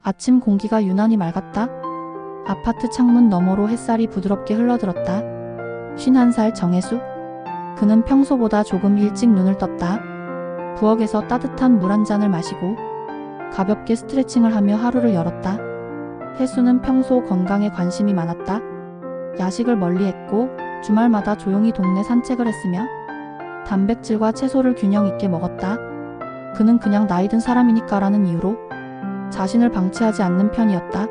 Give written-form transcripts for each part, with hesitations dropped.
아침 공기가 유난히 맑았다. 아파트 창문 너머로 햇살이 부드럽게 흘러들었다. 51살 정혜수. 그는 평소보다 조금 일찍 눈을 떴다. 부엌에서 따뜻한 물 한 잔을 마시고 가볍게 스트레칭을 하며 하루를 열었다. 혜수는 평소 건강에 관심이 많았다. 야식을 멀리했고 주말마다 조용히 동네 산책을 했으며 단백질과 채소를 균형 있게 먹었다. 그는 그냥 나이 든 사람이니까라는 이유로 자신을 방치하지 않는 편이었다.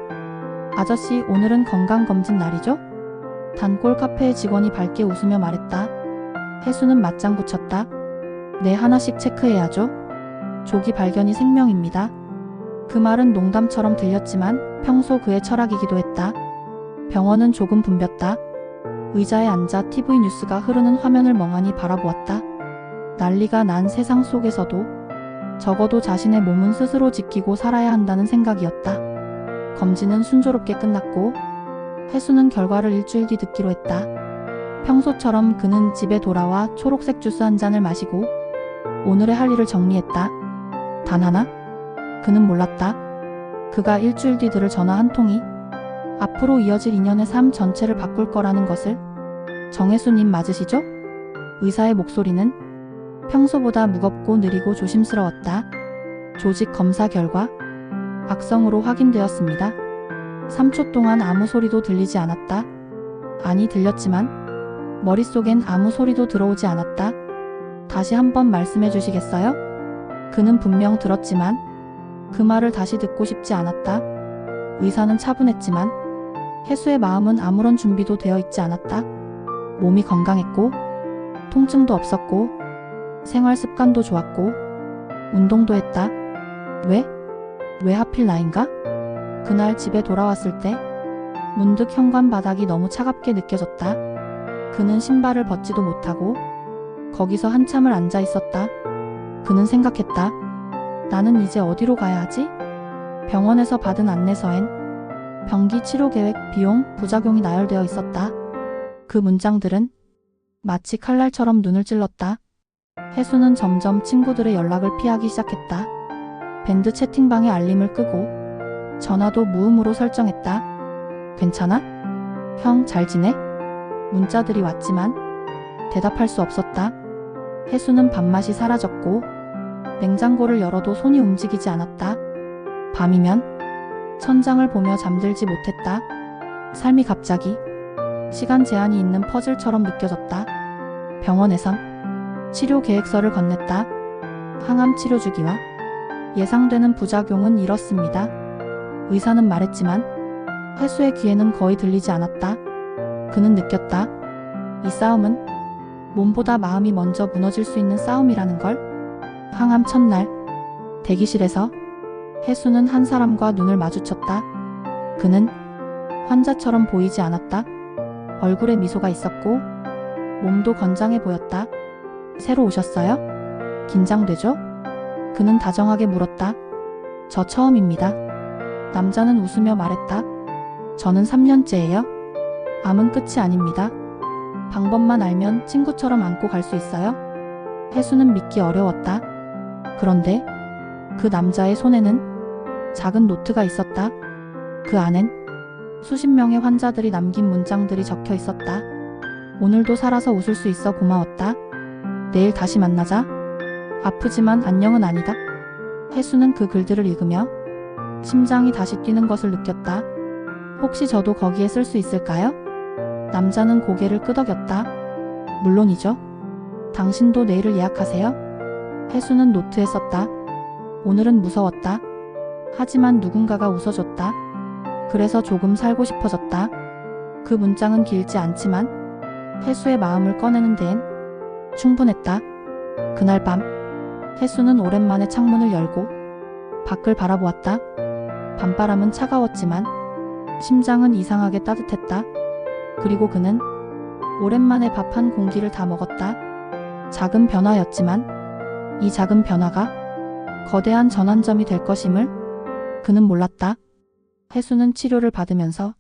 아저씨, 오늘은 건강검진 날이죠? 단골 카페의 직원이 밝게 웃으며 말했다. 혜수는 맞장 붙였다. 네, 하나씩 체크해야죠. 조기 발견이 생명입니다. 그 말은 농담처럼 들렸지만 평소 그의 철학이기도 했다. 병원은 조금 붐볐다. 의자에 앉아 TV 뉴스가 흐르는 화면을 멍하니 바라보았다. 난리가 난 세상 속에서도 적어도 자신의 몸은 스스로 지키고 살아야 한다는 생각이었다. 검진은 순조롭게 끝났고 혜수는 결과를 일주일 뒤 듣기로 했다. 평소처럼 그는 집에 돌아와 초록색 주스 한 잔을 마시고 오늘의 할 일을 정리했다. 단 하나? 그는 몰랐다. 그가 일주일 뒤 들을 전화 한 통이 앞으로 이어질 인연의 삶 전체를 바꿀 거라는 것을. 정혜수님 맞으시죠? 의사의 목소리는 평소보다 무겁고 느리고 조심스러웠다. 조직 검사 결과 악성으로 확인되었습니다. 3초 동안 아무 소리도 들리지 않았다. 아니, 들렸지만 머릿속엔 아무 소리도 들어오지 않았다. 다시 한번 말씀해 주시겠어요? 그는 분명 들었지만 그 말을 다시 듣고 싶지 않았다. 의사는 차분했지만 혜수의 마음은 아무런 준비도 되어 있지 않았다. 몸이 건강했고 통증도 없었고 생활 습관도 좋았고 운동도 했다. 왜 하필 나인가? 그날 집에 돌아왔을 때 문득 현관 바닥이 너무 차갑게 느껴졌다. 그는 신발을 벗지도 못하고 거기서 한참을 앉아 있었다. 그는 생각했다. 나는 이제 어디로 가야 하지? 병원에서 받은 안내서엔 병기 치료 계획, 비용, 부작용이 나열되어 있었다. 그 문장들은 마치 칼날처럼 눈을 찔렀다. 혜수는 점점 친구들의 연락을 피하기 시작했다. 밴드 채팅방의 알림을 끄고 전화도 무음으로 설정했다. 괜찮아? 형, 잘 지내? 문자들이 왔지만 대답할 수 없었다. 혜수는 밥맛이 사라졌고 냉장고를 열어도 손이 움직이지 않았다. 밤이면 천장을 보며 잠들지 못했다. 삶이 갑자기 시간 제한이 있는 퍼즐처럼 느껴졌다. 병원에선 치료 계획서를 건넸다. 항암 치료 주기와 예상되는 부작용은 이렇습니다. 의사는 말했지만 혜수의 귀에는 거의 들리지 않았다. 그는 느꼈다. 이 싸움은 몸보다 마음이 먼저 무너질 수 있는 싸움이라는 걸. 항암 첫날, 대기실에서 혜수는 한 사람과 눈을 마주쳤다. 그는 환자처럼 보이지 않았다. 얼굴에 미소가 있었고 몸도 건장해 보였다. 새로 오셨어요? 긴장되죠? 그는 다정하게 물었다. 저 처음입니다. 남자는 웃으며 말했다. 저는 3년째예요. 암은 끝이 아닙니다. 방법만 알면 친구처럼 안고 갈 수 있어요. 혜수는 믿기 어려웠다. 그런데 그 남자의 손에는 작은 노트가 있었다. 그 안엔 수십 명의 환자들이 남긴 문장들이 적혀 있었다. 오늘도 살아서 웃을 수 있어 고마웠다. 내일 다시 만나자. 아프지만 안녕은 아니다. 혜수는 그 글들을 읽으며 심장이 다시 뛰는 것을 느꼈다. 혹시 저도 거기에 쓸 수 있을까요? 남자는 고개를 끄덕였다. 물론이죠. 당신도 내일을 예약하세요. 혜수는 노트에 썼다. 오늘은 무서웠다. 하지만 누군가가 웃어줬다. 그래서 조금 살고 싶어졌다. 그 문장은 길지 않지만 혜수의 마음을 꺼내는 데엔 충분했다. 그날 밤 혜수는 오랜만에 창문을 열고 밖을 바라보았다. 밤바람은 차가웠지만 심장은 이상하게 따뜻했다. 그리고 그는 오랜만에 밥 한 공기를 다 먹었다. 작은 변화였지만 이 작은 변화가 거대한 전환점이 될 것임을 그는 몰랐다. 혜수는 치료를 받으면서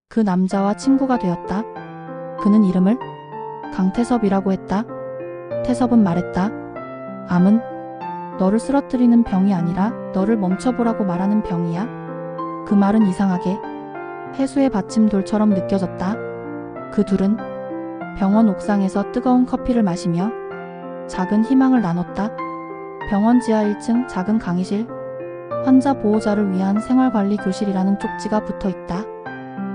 그 남자와 친구가 되었다. 그는 이름을 강태섭이라고 했다. 태섭은 말했다. 암은 너를 쓰러뜨리는 병이 아니라 너를 멈춰보라고 말하는 병이야. 그 말은 이상하게 해수의 받침돌처럼 느껴졌다. 그 둘은 병원 옥상에서 뜨거운 커피를 마시며 작은 희망을 나눴다. 병원 지하 1층 작은 강의실. 환자 보호자를 위한 생활관리 교실이라는 쪽지가 붙어 있다.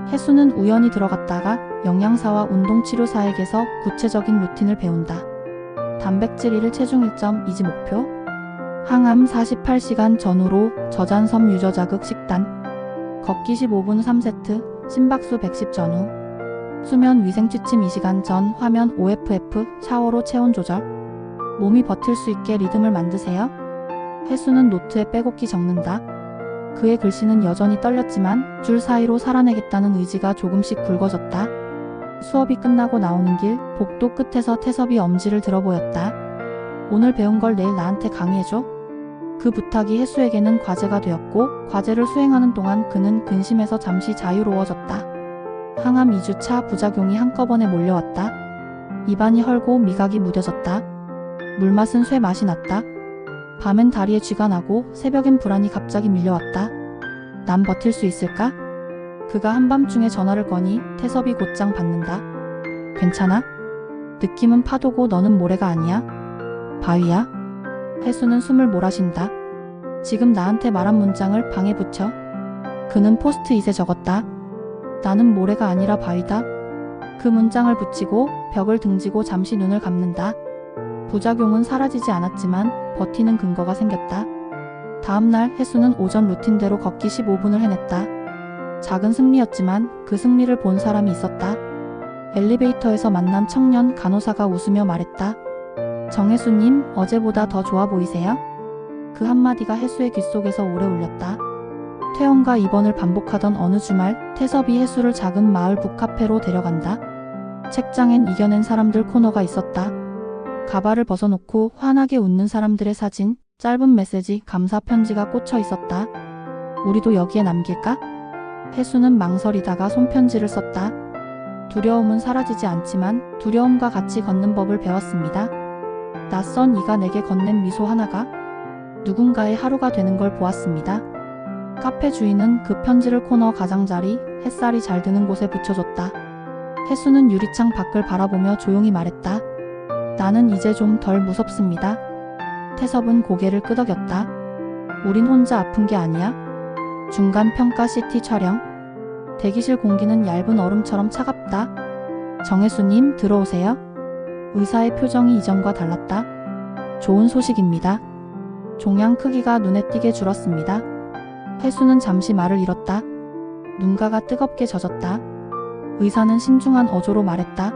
해수는 우연히 들어갔다가 영양사와 운동치료사에게서 구체적인 루틴을 배운다. 단백질 1일 체중 1.2지 목표. 항암 48시간 전후로 저잔섬 유저자극 식단. 걷기 15분 3세트, 심박수 110 전후. 수면 위생 취침 2시간 전, 화면 OFF, 샤워로 체온 조절. 몸이 버틸 수 있게 리듬을 만드세요. 해수는 노트에 빼곡히 적는다. 그의 글씨는 여전히 떨렸지만 줄 사이로 살아내겠다는 의지가 조금씩 굵어졌다. 수업이 끝나고 나오는 길, 복도 끝에서 태섭이 엄지를 들어 보였다. 오늘 배운 걸 내일 나한테 강의해줘. 그 부탁이 해수에게는 과제가 되었고, 과제를 수행하는 동안 그는 근심에서 잠시 자유로워졌다. 항암 2주차 부작용이 한꺼번에 몰려왔다. 입안이 헐고 미각이 무뎌졌다. 물맛은 쇠 맛이 났다. 밤엔 다리에 쥐가 나고 새벽엔 불안이 갑자기 밀려왔다. 난 버틸 수 있을까? 그가 한밤중에 전화를 거니 태섭이 곧장 받는다. 괜찮아? 느낌은 파도고 너는 모래가 아니야? 바위야? 해수는 숨을 몰아쉰다. 지금 나한테 말한 문장을 방에 붙여. 그는 포스트잇에 적었다. 나는 모래가 아니라 바위다. 그 문장을 붙이고 벽을 등지고 잠시 눈을 감는다. 부작용은 사라지지 않았지만 버티는 근거가 생겼다. 다음날 해수는 오전 루틴대로 걷기 15분을 해냈다. 작은 승리였지만 그 승리를 본 사람이 있었다. 엘리베이터에서 만난 청년 간호사가 웃으며 말했다. 정혜수님, 어제보다 더 좋아 보이세요? 그 한마디가 해수의 귓속에서 오래 울렸다. 퇴원과 입원을 반복하던 어느 주말, 태섭이 해수를 작은 마을 북카페로 데려간다. 책장엔 이겨낸 사람들 코너가 있었다. 가발을 벗어놓고 환하게 웃는 사람들의 사진, 짧은 메시지, 감사 편지가 꽂혀 있었다. 우리도 여기에 남길까? 해수는 망설이다가 손편지를 썼다. 두려움은 사라지지 않지만 두려움과 같이 걷는 법을 배웠습니다. 낯선 이가 내게 건넨 미소 하나가 누군가의 하루가 되는 걸 보았습니다. 카페 주인은 그 편지를 코너 가장자리, 햇살이 잘 드는 곳에 붙여줬다. 해수는 유리창 밖을 바라보며 조용히 말했다. 나는 이제 좀 덜 무섭습니다. 태섭은 고개를 끄덕였다. 우린 혼자 아픈 게 아니야. 중간 평가 CT 촬영. 대기실 공기는 얇은 얼음처럼 차갑다. 정혜수님, 들어오세요. 의사의 표정이 이전과 달랐다. 좋은 소식입니다. 종양 크기가 눈에 띄게 줄었습니다. 해수는 잠시 말을 잃었다. 눈가가 뜨겁게 젖었다. 의사는 신중한 어조로 말했다.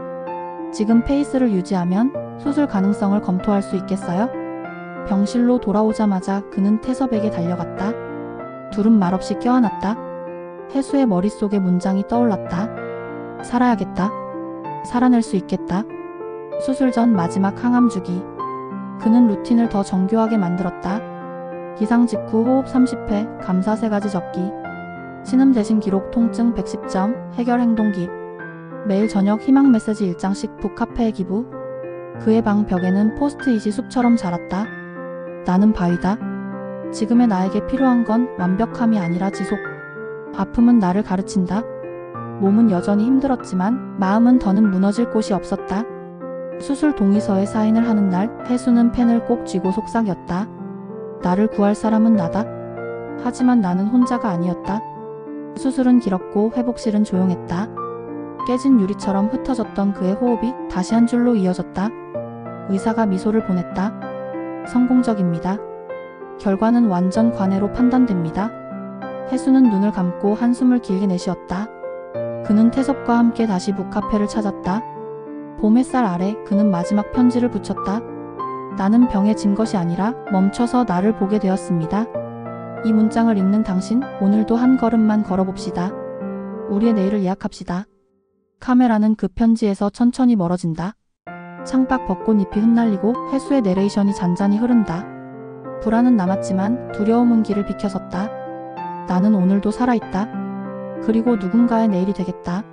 지금 페이스를 유지하면 수술 가능성을 검토할 수 있겠어요? 병실로 돌아오자마자 그는 태섭에게 달려갔다. 둘은 말없이 껴안았다. 해수의 머릿속에 문장이 떠올랐다. 살아야겠다. 살아낼 수 있겠다. 수술 전 마지막 항암 주기. 그는 루틴을 더 정교하게 만들었다. 기상 직후 호흡 30회, 감사 3가지 적기. 신음 대신 기록 통증 110점, 해결 행동 깁. 매일 저녁 희망 메시지 1장씩 북카페에 기부. 그의 방 벽에는 포스트잇이 숲처럼 자랐다. 나는 바위다. 지금의 나에게 필요한 건 완벽함이 아니라 지속. 아픔은 나를 가르친다. 몸은 여전히 힘들었지만 마음은 더는 무너질 곳이 없었다. 수술 동의서에 사인을 하는 날, 해수는 펜을 꼭 쥐고 속삭였다. 나를 구할 사람은 나다. 하지만 나는 혼자가 아니었다. 수술은 길었고 회복실은 조용했다. 깨진 유리처럼 흩어졌던 그의 호흡이 다시 한 줄로 이어졌다. 의사가 미소를 보냈다. 성공적입니다. 결과는 완전 관해로 판단됩니다. 해수는 눈을 감고 한숨을 길게 내쉬었다. 그는 태섭과 함께 다시 북카페를 찾았다. 봄 햇살 아래 그는 마지막 편지를 붙였다. 나는 병에 진 것이 아니라 멈춰서 나를 보게 되었습니다. 이 문장을 읽는 당신, 오늘도 한 걸음만 걸어봅시다. 우리의 내일을 예약합시다. 카메라는 그 편지에서 천천히 멀어진다. 창밖 벚꽃잎이 흩날리고 해수의 내레이션이 잔잔히 흐른다. 불안은 남았지만 두려움은 길을 비켜섰다. 나는 오늘도 살아있다. 그리고 누군가의 내일이 되겠다.